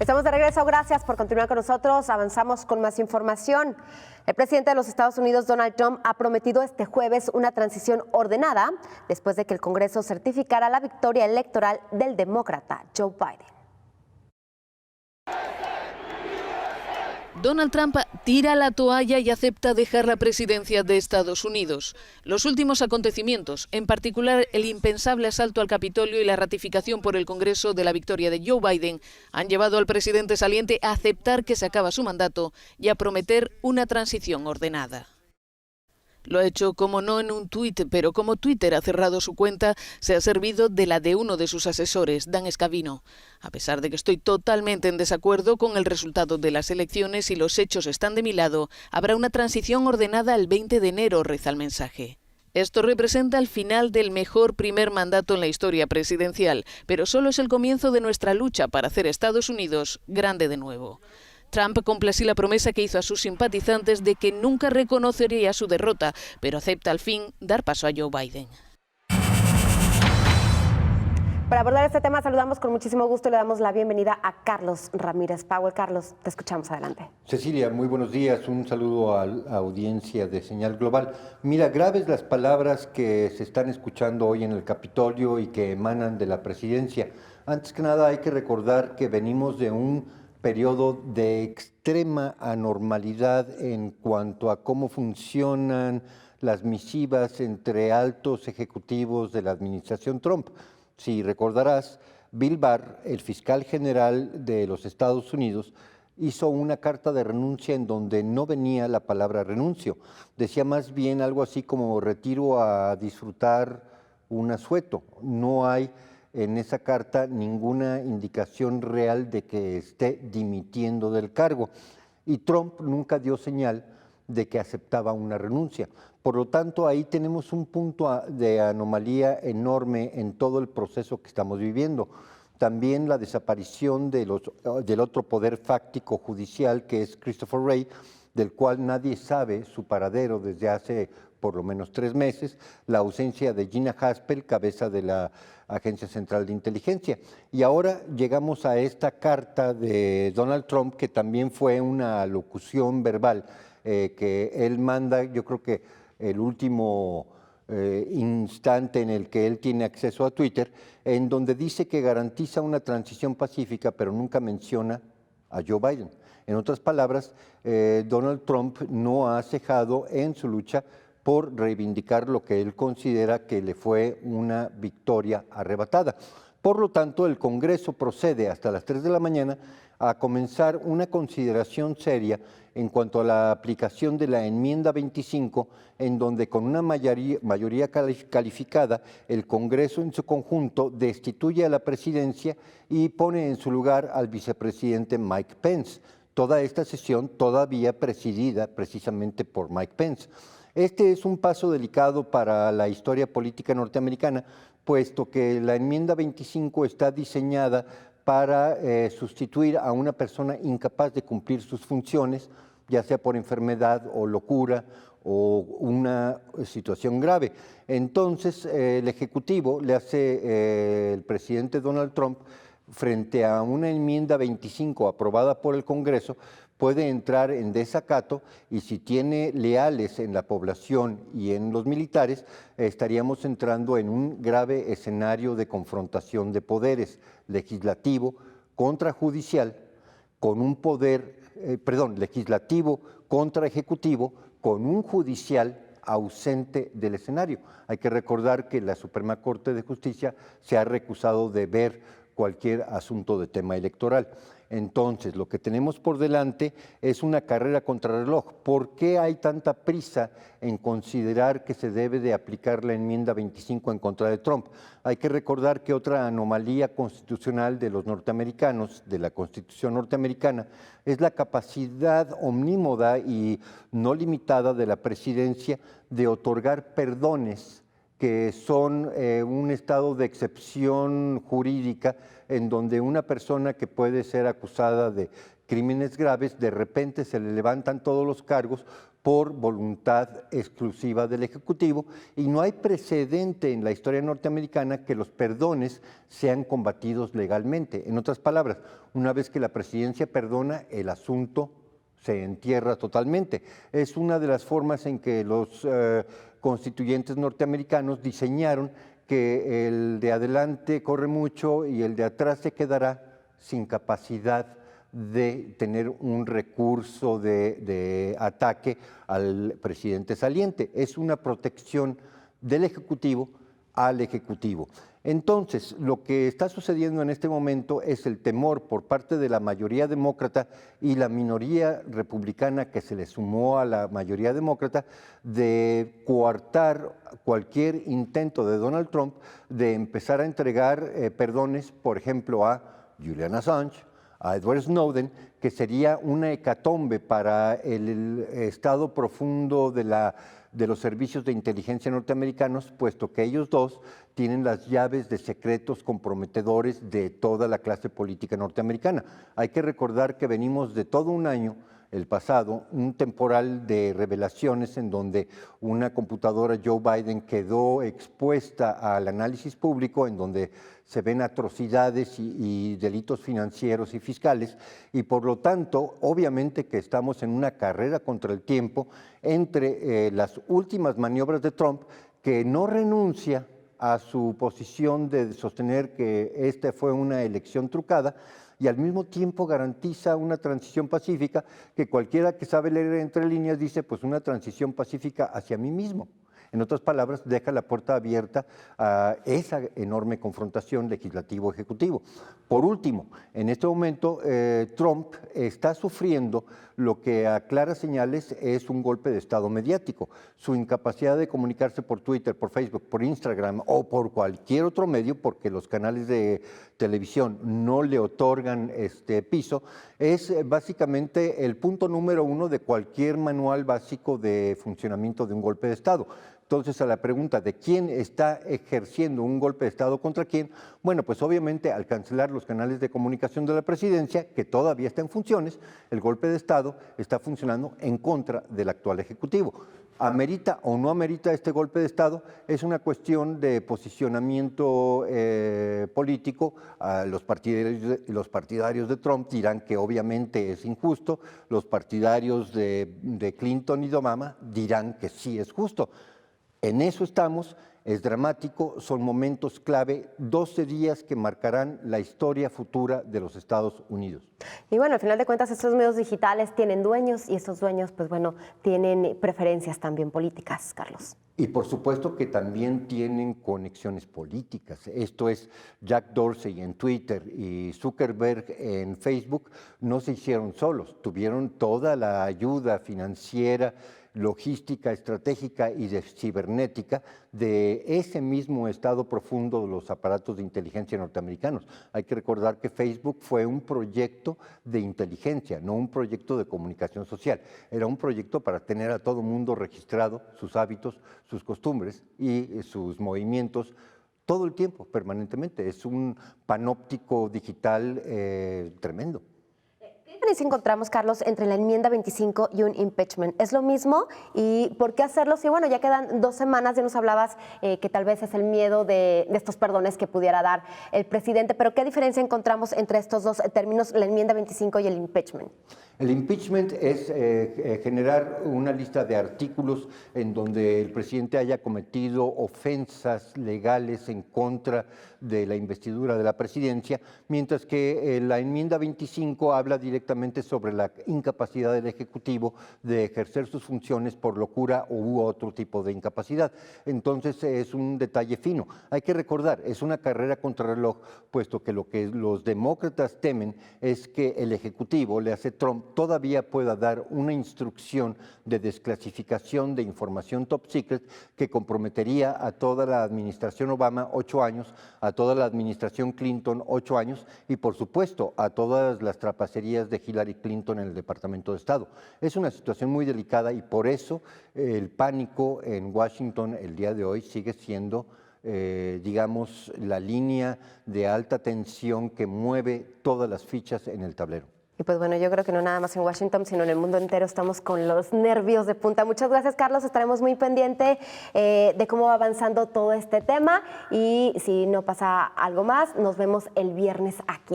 Estamos de regreso, gracias por continuar con nosotros. Avanzamos con más información. El presidente de los Estados Unidos, Donald Trump, ha prometido este jueves una transición ordenada después de que el Congreso certificara la victoria electoral del demócrata Joe Biden. Donald Trump tira la toalla y acepta dejar la presidencia de Estados Unidos. Los últimos acontecimientos, en particular el impensable asalto al Capitolio y la ratificación por el Congreso de la victoria de Joe Biden, han llevado al presidente saliente a aceptar que se acaba su mandato y a prometer una transición ordenada. Lo ha hecho, como no, en un tuit, pero como Twitter ha cerrado su cuenta, se ha servido de la de uno de sus asesores, Dan Scavino. A pesar de que estoy totalmente en desacuerdo con el resultado de las elecciones y los hechos están de mi lado, habrá una transición ordenada el 20 de enero, reza el mensaje. Esto representa el final del mejor primer mandato en la historia presidencial, pero solo es el comienzo de nuestra lucha para hacer Estados Unidos grande de nuevo. Trump cumple así la promesa que hizo a sus simpatizantes de que nunca reconocería su derrota, pero acepta al fin dar paso a Joe Biden. Para abordar este tema saludamos con muchísimo gusto y le damos la bienvenida a Carlos Ramírez Powell. Carlos, te escuchamos, adelante. Cecilia, muy buenos días, un saludo a la audiencia de Señal Global. Mira, graves las palabras que se están escuchando hoy en el Capitolio y que emanan de la presidencia. Antes que nada hay que recordar que venimos de un periodo de extrema anormalidad en cuanto a cómo funcionan las misivas entre altos ejecutivos de la administración Trump. Si recordarás, Bill Barr, el fiscal general de los Estados Unidos, hizo una carta de renuncia en donde no venía la palabra renuncio. Decía más bien algo así como retiro a disfrutar un asueto. No hay en esa carta ninguna indicación real de que esté dimitiendo del cargo. Y Trump nunca dio señal de que aceptaba una renuncia. Por lo tanto, ahí tenemos un punto de anomalía enorme en todo el proceso que estamos viviendo. También la desaparición del otro poder fáctico judicial, que es Christopher Wray, del cual nadie sabe su paradero desde hace por lo menos 3 meses, la ausencia de Gina Haspel, cabeza de la Agencia Central de Inteligencia. Y ahora llegamos a esta carta de Donald Trump, que también fue una alocución verbal, que él manda, yo creo que el último instante en el que él tiene acceso a Twitter, en donde dice que garantiza una transición pacífica, pero nunca menciona a Joe Biden. En otras palabras, Donald Trump no ha cejado en su lucha por reivindicar lo que él considera que le fue una victoria arrebatada. Por lo tanto, el Congreso procede hasta las 3 de la mañana a comenzar una consideración seria en cuanto a la aplicación de la enmienda 25, en donde con una mayoría calificada el Congreso en su conjunto destituye a la presidencia y pone en su lugar al vicepresidente Mike Pence. Toda esta sesión todavía presidida precisamente por Mike Pence. Este es un paso delicado para la historia política norteamericana, puesto que la enmienda 25 está diseñada para sustituir a una persona incapaz de cumplir sus funciones, ya sea por enfermedad o locura o una situación grave. Entonces, el Ejecutivo le hace el presidente Donald Trump, frente a una enmienda 25 aprobada por el Congreso, puede entrar en desacato y si tiene leales en la población y en los militares, estaríamos entrando en un grave escenario de confrontación de poderes, legislativo contra judicial, con un legislativo contra ejecutivo, con un judicial ausente del escenario. Hay que recordar que la Suprema Corte de Justicia se ha recusado de ver cualquier asunto de tema electoral. Entonces, lo que tenemos por delante es una carrera contra reloj. ¿Por qué hay tanta prisa en considerar que se debe de aplicar la enmienda 25 en contra de Trump? Hay que recordar que otra anomalía constitucional de los norteamericanos, de la Constitución norteamericana, es la capacidad omnímoda y no limitada de la presidencia de otorgar perdones que son un estado de excepción jurídica en donde una persona que puede ser acusada de crímenes graves, de repente se le levantan todos los cargos por voluntad exclusiva del Ejecutivo, y no hay precedente en la historia norteamericana que los perdones sean combatidos legalmente. En otras palabras, una vez que la presidencia perdona, el asunto se entierra totalmente. Es una de las formas en que los constituyentes norteamericanos diseñaron que el de adelante corre mucho y el de atrás se quedará sin capacidad de tener un recurso de ataque al presidente saliente. Es una protección del Ejecutivo al Ejecutivo. Entonces, lo que está sucediendo en este momento es el temor por parte de la mayoría demócrata y la minoría republicana que se le sumó a la mayoría demócrata de coartar cualquier intento de Donald Trump de empezar a entregar perdones, por ejemplo, a Julian Assange, a Edward Snowden, que sería una hecatombe para el estado profundo de los servicios de inteligencia norteamericanos, puesto que ellos dos tienen las llaves de secretos comprometedores de toda la clase política norteamericana. Hay que recordar que venimos de todo un año, el pasado, un temporal de revelaciones en donde una computadora Joe Biden quedó expuesta al análisis público, en donde se ven atrocidades y delitos financieros y fiscales, y por lo tanto, obviamente que estamos en una carrera contra el tiempo entre las últimas maniobras de Trump, que no renuncia a su posición de sostener que esta fue una elección trucada, y al mismo tiempo garantiza una transición pacífica que cualquiera que sabe leer entre líneas dice, pues una transición pacífica hacia mí mismo. En otras palabras, deja la puerta abierta a esa enorme confrontación legislativo-ejecutivo. Por último, en este momento Trump está sufriendo lo que a claras señales es un golpe de Estado mediático. Su incapacidad de comunicarse por Twitter, por Facebook, por Instagram o por cualquier otro medio, porque los canales de televisión no le otorgan este piso, es básicamente el punto número 1 de cualquier manual básico de funcionamiento de un golpe de Estado. Entonces, a la pregunta de quién está ejerciendo un golpe de Estado contra quién, bueno, pues obviamente al cancelar los canales de comunicación de la presidencia, que todavía está en funciones, el golpe de Estado está funcionando en contra del actual Ejecutivo. ¿Amerita o no amerita este golpe de Estado? Es una cuestión de posicionamiento político. Los partidarios de Trump dirán que obviamente es injusto, los partidarios de Clinton y de Obama dirán que sí es justo. En eso estamos, es dramático, son momentos clave, 12 días que marcarán la historia futura de los Estados Unidos. Y bueno, al final de cuentas, estos medios digitales tienen dueños y estos dueños, pues bueno, tienen preferencias también políticas, Carlos. Y por supuesto que también tienen conexiones políticas. Esto es, Jack Dorsey en Twitter y Zuckerberg en Facebook no se hicieron solos, tuvieron toda la ayuda financiera, logística, estratégica y de cibernética de ese mismo estado profundo de los aparatos de inteligencia norteamericanos. Hay que recordar que Facebook fue un proyecto de inteligencia, no un proyecto de comunicación social. Era un proyecto para tener a todo mundo registrado, sus hábitos, sus costumbres y sus movimientos todo el tiempo, permanentemente. Es un panóptico digital tremendo. ¿Qué diferencia encontramos, Carlos, entre la enmienda 25 y un impeachment? ¿Es lo mismo? ¿Y por qué hacerlo? Sí, bueno, ya quedan 2 semanas, ya nos hablabas que tal vez es el miedo de estos perdones que pudiera dar el presidente, pero ¿qué diferencia encontramos entre estos dos términos, la enmienda 25 y el impeachment? El impeachment es generar una lista de artículos en donde el presidente haya cometido ofensas legales en contra de la investidura de la presidencia, mientras que la enmienda 25 habla directamente sobre la incapacidad del Ejecutivo de ejercer sus funciones por locura u otro tipo de incapacidad. Entonces es un detalle fino. Hay que recordar, es una carrera contra reloj, puesto que lo que los demócratas temen es que el Ejecutivo, le hace Trump, todavía pueda dar una instrucción de desclasificación de información top secret que comprometería a toda la administración Obama 8 años, a toda la administración Clinton 8 años y por supuesto a todas las trapacerías de Hillary Clinton en el Departamento de Estado. Es una situación muy delicada y por eso el pánico en Washington el día de hoy sigue siendo digamos, la línea de alta tensión que mueve todas las fichas en el tablero. Y pues bueno, yo creo que no nada más en Washington, sino en el mundo entero estamos con los nervios de punta. Muchas gracias, Carlos. Estaremos muy pendientes de cómo va avanzando todo este tema y si no pasa algo más, nos vemos el viernes aquí.